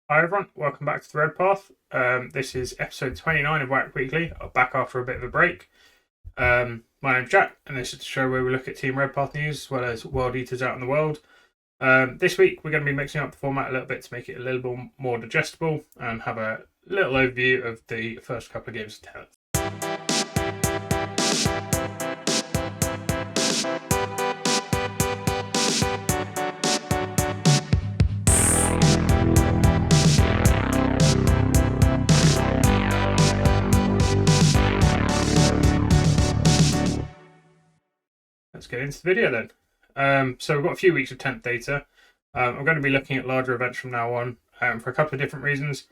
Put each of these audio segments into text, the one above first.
Hi everyone, welcome back to the Red Path. This is episode 29 of WAAC Weekly. I'm back after a bit of a break. My name's Jack, and this is the show where we look at Team Red Path news as well as world eaters out in the world. This week we're going to be mixing up the format a little bit to make it a little bit more digestible and have a little overview of the first couple of games of 10th. Let's get into the video then. So we've got a few weeks of 10th data. I'm going to be looking at larger events from now on for a couple of different reasons.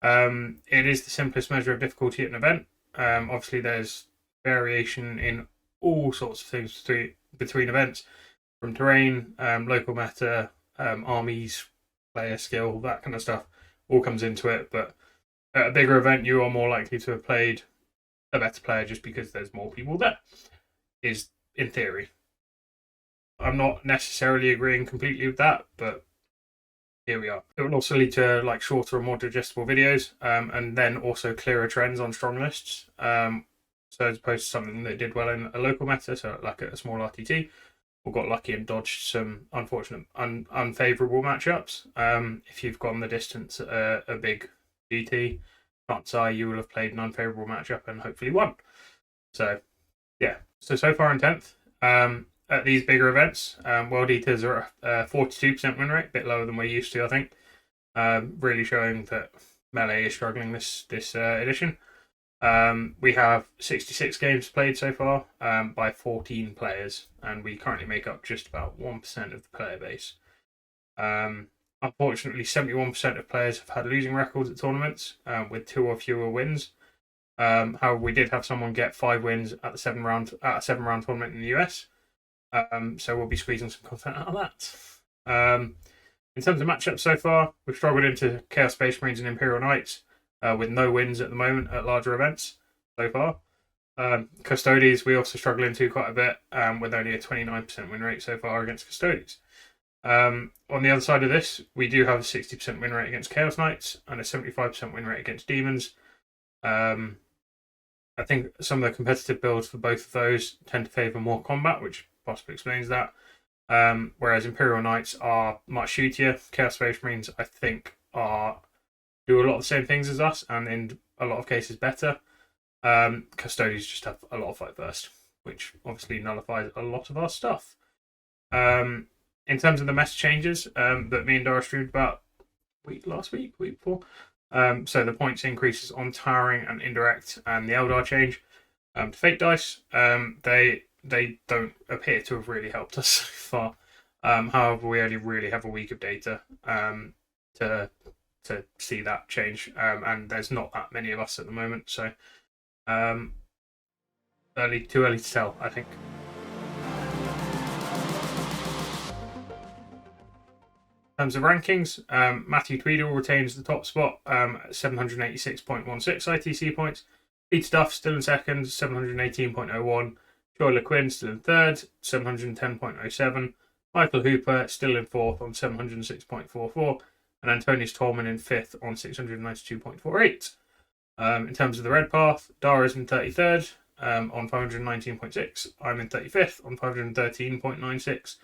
It is the simplest measure of difficulty at an event. Obviously, there's variation in all sorts of things between events, from terrain, local meta, armies, player skill, that kind of stuff, all comes into it. But at a bigger event, you are more likely to have played a better player just because there's more people there, is in theory. I'm not necessarily agreeing completely with that, but here we are. It will also lead to shorter and more digestible videos, and then also clearer trends on strong lists. So as opposed to something that did well in a local meta, so like a small RTT, or got lucky and dodged some unfortunate, unfavourable matchups. If you've gone the distance at a big GT, chances are you will have played an unfavourable matchup and hopefully won. So yeah, so far in 10th. At these bigger events, World Eaters are at 42% win rate, a bit lower than we're used to, I think. Really showing that Melee is struggling this edition. We have 66 games played so far by 14 players, and we currently make up just about 1% of the player base. Unfortunately, 71% of players have had losing records at tournaments with 2 or fewer wins. However, we did have someone get 5 wins at a 7-round tournament in the US. So we'll be squeezing some content out of that. In terms of matchups so far, we've struggled into Chaos Space Marines and Imperial Knights with no wins at the moment at larger events so far. Custodies we also struggle into quite a bit with only a 29% win rate so far against Custodies. On the other side of this, we do have a 60% win rate against Chaos Knights and a 75% win rate against Demons. I think some of the competitive builds for both of those tend to favour more combat, which possibly explains that. Whereas Imperial Knights are much shootier. Chaos Space Marines, I think, do a lot of the same things as us, and in a lot of cases better. Custodians just have a lot of fight burst, which obviously nullifies a lot of our stuff. In terms of the meta changes that me and Dora streamed about week before. So the points increases on towering and indirect, and the Eldar change to fake dice. They don't appear to have really helped us so far. However, we only really have a week of data to see that change, and there's not that many of us at the moment, so too early to tell, I think. In terms of rankings, Matthew Tweedle retains the top spot at 786.16 ITC points. Peter Duff still in second, 718.01. Joy LeQuinn still in third, 710.07. Michael Hooper still in fourth on 706.44. And Antonius Tolman in fifth on 692.48. In terms of the Red Path, Dara's in 33rd on 519.6. I'm in 35th on 513.96.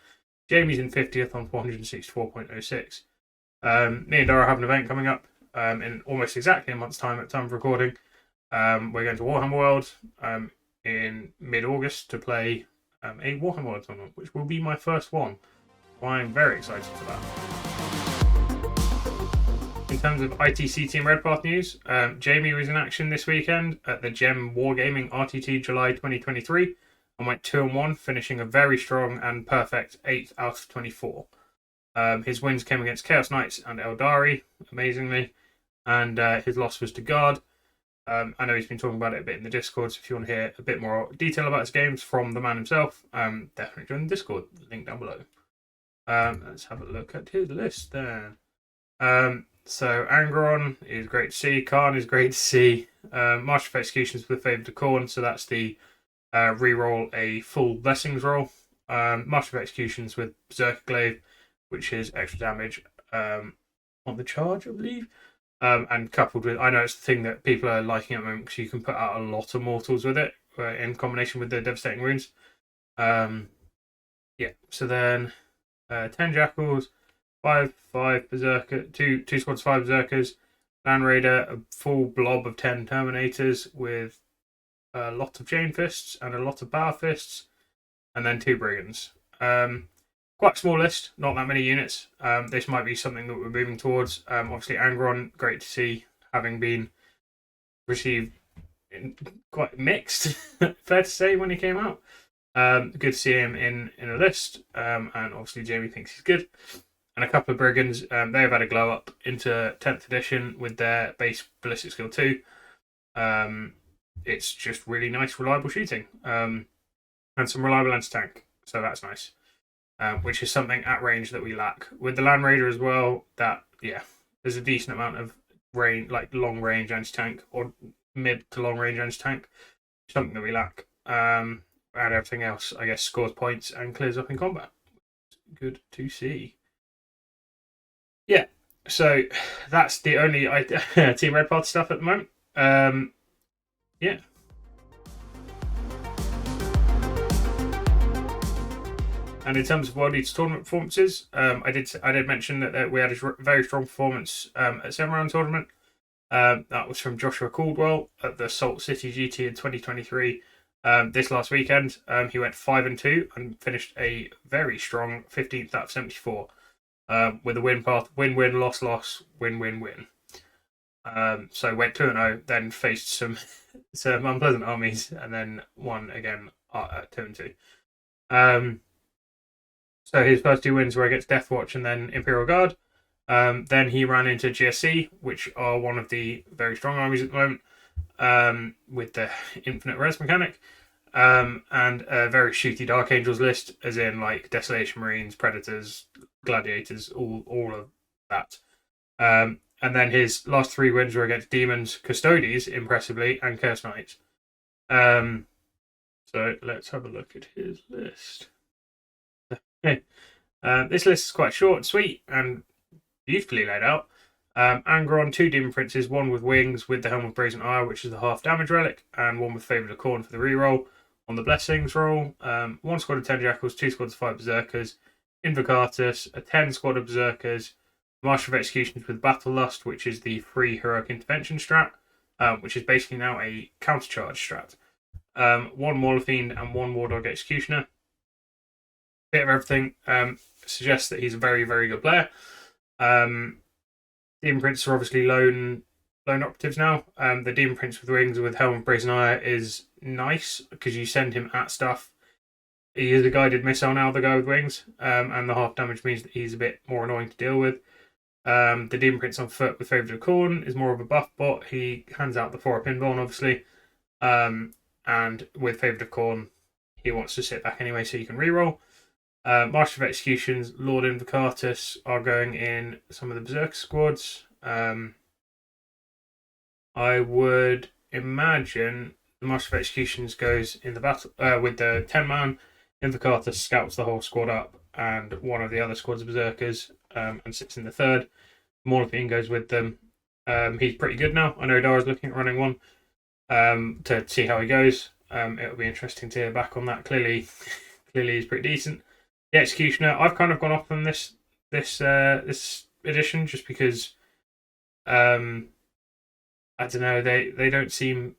Jamie's in 50th on 464.06. Me and Dara have an event coming up in almost exactly a month's time at time of recording. We're going to Warhammer World in mid-August to play a Warhammer World tournament, which will be my first one. So I'm very excited for that. In terms of ITC Team Red Path news, Jamie was in action this weekend at the Gem Wargaming RTT July 2023 and went 2-1, finishing a very strong and perfect 8th out of 24. His wins came against Chaos Knights and Eldari, amazingly, and his loss was to Guard. I know he's been talking about it a bit in the Discord, so if you want to hear a bit more detail about his games from the man himself, definitely join the Discord, link down below. Let's have a look at his list there. So Angron is great to see, Khorne is great to see, Master of Executions with favour to Khorne, so that's the reroll a full Blessings roll. Master of Executions with Berserker Glaive, which is extra damage on the charge, I believe. And coupled with, I know it's the thing that people are liking at the moment because you can put out a lot of mortals with it in combination with the devastating wounds. Yeah, so then 10 jackals, 5 berserker, two squads, 5 berserkers, land raider, a full blob of 10 terminators with a lot of chain fists and a lot of power fists, and then 2 brigands. Quite a small list, not that many units. This might be something that we're moving towards. Obviously, Angron, great to see, having been received quite mixed, fair to say, when he came out. Good to see him in a list, and obviously Jamie thinks he's good. And a couple of brigands, they have had a glow up into 10th edition with their base ballistic skill 2. It's just really nice, reliable shooting, and some reliable anti-tank, so that's nice. Which is something at range that we lack. With the Land Raider as well, there's a decent amount of range, like long range anti-tank or mid to long range anti-tank, something that we lack. And everything else, I guess, scores points and clears up in combat. Good to see. Yeah, so that's the only Team Red Party stuff at the moment. Yeah. And in terms of World Eaters tournament performances, I did mention that we had a very strong performance at 7-round tournament. That was from Joshua Caldwell at the Salt City GT in 2023. This last weekend, he went 5-2 and finished a very strong 15th out of 74, with a win path: win-win, loss-loss, win-win-win. So went 2-0, then faced some unpleasant armies, and then won again at 2-2. So his first 2 wins were against Deathwatch and then Imperial Guard. Then he ran into GSC, which are one of the very strong armies at the moment, with the infinite res mechanic, and a very shooty Dark Angels list, as in like Desolation Marines, Predators, Gladiators, all of that. And then his last 3 wins were against Demons, Custodes, impressively, and Curse Knights. So let's have a look at his list. Okay. This list is quite short and sweet and beautifully laid out. Angron, 2 Demon Princes, 1 with wings with the Helm of Brazen Ire, which is the half damage relic, and 1 with Favourite of Khorne for the reroll. On the Blessings roll, 1 squad of 10 Jackals, 2 squads of 5 Berserkers, Invocatus, a 10 squad of Berserkers, Master of Executions with Battle Lust, which is the free Heroic Intervention strat, which is basically now a countercharge strat. 1 Mauler Fiend and 1 Wardog Executioner. Bit of everything. Suggests that he's a very, very good player. Demon Princes are obviously lone operatives now. The Demon Prince with wings with Helm of Brazen Ire is nice because you send him at stuff. He is a guided missile now, the guy with wings, and the half damage means that he's a bit more annoying to deal with. The Demon Prince on foot with Favourite of Khorne is more of a buff bot. He hands out the 4-up inborn, obviously, and with Favourite of Khorne, he wants to sit back anyway so you can reroll. Master of Executions, Lord Invocatus are going in some of the Berserker squads. I would imagine the Master of Executions goes in the battle with the 10-man. Invocatus scouts the whole squad up, and one of the other squads of Berserkers and sits in the 3rd. Morphine goes with them. He's pretty good now. I know Dara's looking at running one to see how he goes. It'll be interesting to hear back on that. Clearly he's pretty decent. The Executioner, I've kind of gone off on this edition just because I don't know, they don't seem,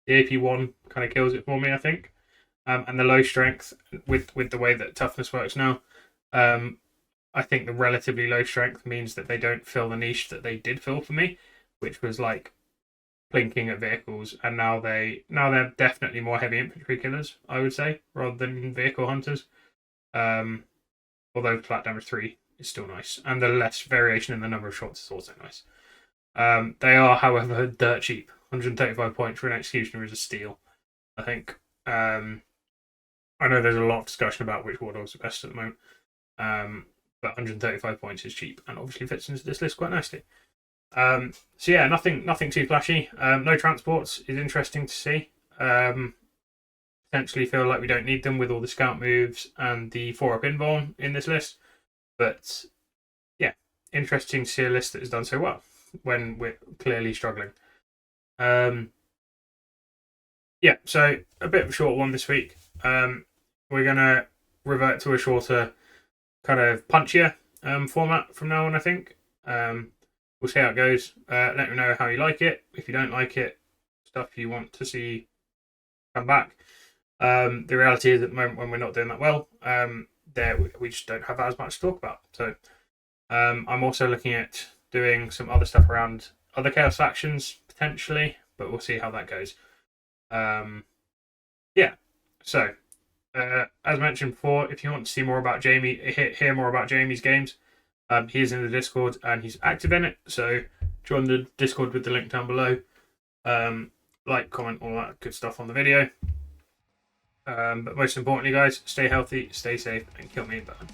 the AP1 kind of kills it for me, I think. And the low strength with the way that toughness works now, I think the relatively low strength means that they don't fill the niche that they did fill for me, which was like plinking at vehicles, and now they're definitely more heavy infantry killers, I would say, rather than vehicle hunters. Although flat damage 3 is still nice, and the less variation in the number of shots is also nice. They are, however, dirt cheap. 135 points for an Executioner is a steal, I think. I know there's a lot of discussion about which War Dogs are best at the moment, but 135 points is cheap and obviously fits into this list quite nicely. So yeah, nothing too flashy. No transports is interesting to see. Potentially feel like we don't need them with all the scout moves and the 4-up inborn in this list, but yeah, interesting to see a list that has done so well when we're clearly struggling. Yeah, so a bit of a short one this week. We're going to revert to a shorter, kind of punchier format from now on, I think. We'll see how it goes. Let me know how you like it. If you don't like it, stuff you want to see come back. The reality is at the moment when we're not doing that well, we just don't have as much to talk about. So I'm also looking at doing some other stuff around other chaos factions potentially, but we'll see how that goes. Yeah, so as mentioned before, if you want to see more about Jamie, hear more about Jamie's games, he is in the Discord and he's active in it. So join the Discord with the link down below. Like, comment, all that good stuff on the video. But most importantly, guys, stay healthy, stay safe, and kill me in battle.